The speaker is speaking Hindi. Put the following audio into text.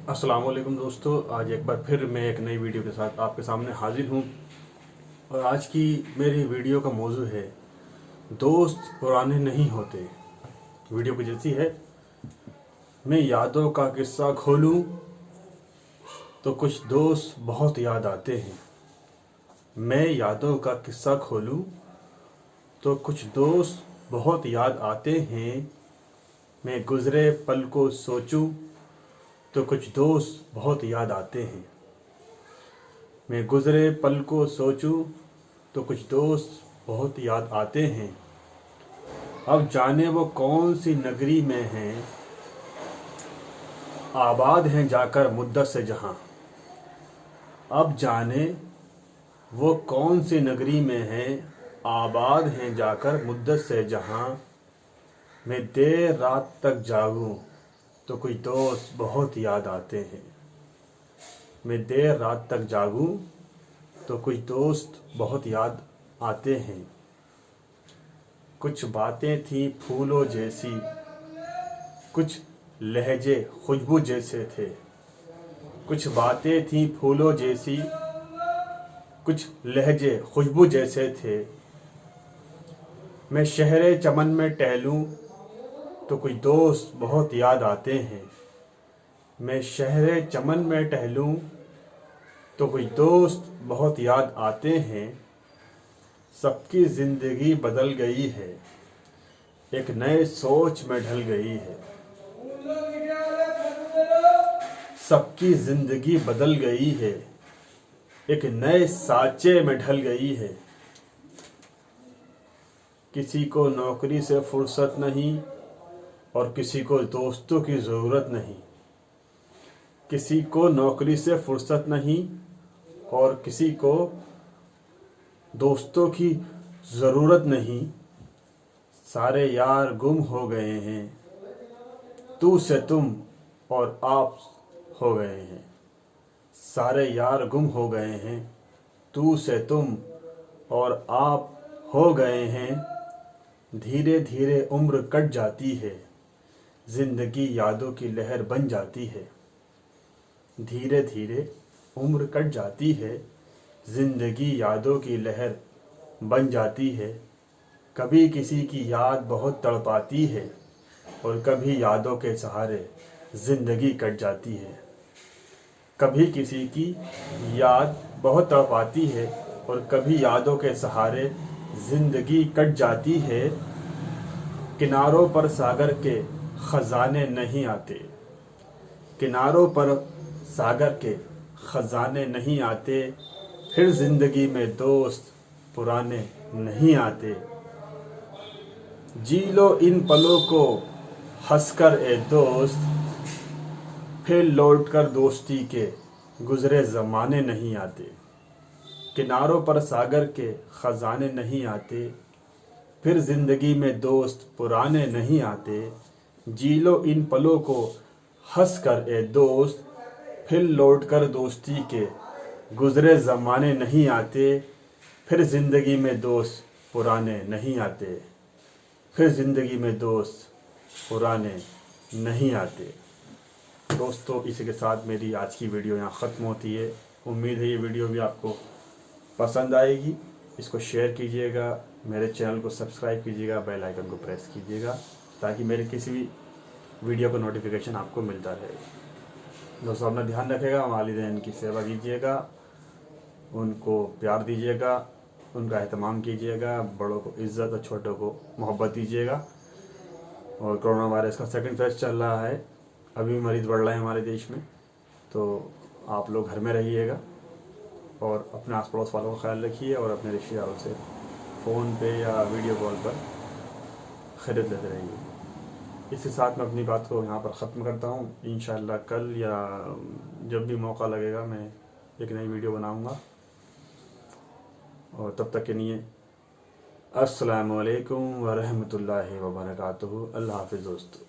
अस्सलाम वालेकुम दोस्तों, आज एक बार फिर मैं एक नई वीडियो के साथ आपके सामने हाजिर हूँ। और आज की मेरी वीडियो का मौजू है दोस्त पुराने नहीं होते। वीडियो कुछ ऐसी है, मैं यादों का किस्सा खोलूँ तो कुछ दोस्त बहुत याद आते हैं। मैं यादों का किस्सा खोलूँ तो कुछ दोस्त बहुत याद आते हैं। मैं गुज़रे पल को सोचूं तो कुछ दोस्त बहुत याद आते हैं। मैं गुज़रे पल को सोचूं तो कुछ दोस्त बहुत याद आते हैं। अब जाने वो कौन सी नगरी में हैं, आबाद हैं जाकर मुद्दत से जहां। अब जाने वो कौन सी नगरी में हैं, आबाद हैं जाकर मुद्दत से जहां। मैं देर रात तक जागूं तो कुछ दोस्त बहुत याद आते हैं। मैं देर रात तक जागूं तो कुछ दोस्त बहुत याद आते हैं। कुछ बातें थी फूलों जैसी, कुछ लहजे खुशबू जैसे थे। कुछ बातें थी फूलों जैसी, कुछ लहजे खुशबू जैसे थे। मैं शहरे चमन में टहलूं तो कुछ दोस्त बहुत याद आते हैं। मैं शहरे चमन में टहलूं तो कुछ दोस्त बहुत याद आते हैं। सबकी ज़िंदगी बदल गई है, एक नए सोच में ढल गई है। सबकी ज़िंदगी बदल गई है, एक नए साँचे में ढल गई है। किसी को नौकरी से फुर्सत नहीं और किसी को दोस्तों की ज़रूरत नहीं। किसी को नौकरी से फुर्सत नहीं और किसी को दोस्तों की ज़रूरत नहीं। सारे यार गुम हो गए हैं, तू से तुम और आप हो गए हैं। सारे यार गुम हो गए हैं, तू से तुम और आप हो गए हैं। धीरे धीरे उम्र कट जाती है, ज़िंदगी यादों की लहर बन जाती है। धीरे धीरे उम्र कट जाती है, ज़िंदगी यादों की लहर बन जाती है। कभी किसी की याद बहुत तड़पाती है और कभी यादों के सहारे ज़िंदगी कट जाती है। कभी किसी की याद बहुत तड़पाती है और कभी यादों के सहारे ज़िंदगी कट जाती है। किनारों पर सागर के ख़ज़ाने नहीं आते, किनारों पर सागर के ख़ज़ाने नहीं आते। फिर ज़िंदगी में दोस्त पुराने नहीं आते। जी लो इन पलों को हंसकर ए दोस्त, फिर लौटकर दोस्ती के गुज़रे ज़माने नहीं आते। किनारों पर सागर के ख़ज़ाने नहीं आते, फिर ज़िंदगी में दोस्त पुराने नहीं आते। जी लो इन पलों को हंसकर ए दोस्त, फिर लौटकर दोस्ती के गुज़रे ज़माने नहीं आते। फिर ज़िंदगी में दोस्त पुराने नहीं आते। फिर ज़िंदगी में दोस्त पुराने नहीं आते। दोस्तों, इसी के साथ मेरी आज की वीडियो यहाँ ख़त्म होती है। उम्मीद है ये वीडियो भी आपको पसंद आएगी। इसको शेयर कीजिएगा, मेरे चैनल को सब्सक्राइब कीजिएगा, बेल आइकन को प्रेस कीजिएगा ताकि मेरे किसी भी वीडियो का नोटिफिकेशन आपको मिलता रहे। दोस्तों, अपना ध्यान रखिएगा, वालिदैन की सेवा कीजिएगा, उनको प्यार दीजिएगा, उनका एहतमाम कीजिएगा, बड़ों को इज़्ज़त और छोटों को मोहब्बत दीजिएगा। और कोरोना वायरस का सेकंड फेज चल रहा है, अभी भी मरीज़ बढ़ रहे हैं हमारे देश में, तो आप लोग घर में रहिएगा और अपने आस पड़ोस वालों का ख्याल रखिए और अपने रिश्तेदारों से फ़ोन पे या वीडियो कॉल पर खरीद लेते रहिए। इसके साथ मैं अपनी बात को यहाँ पर ख़त्म करता हूँ। इंशाअल्लाह कल या जब भी मौका लगेगा मैं एक नई वीडियो बनाऊँगा। और तब तक के लिए अस्सलामु अलैकुम व रहमतुल्लाहि व बरकातुहू। अल्लाह हाफ़िज़ दोस्तों।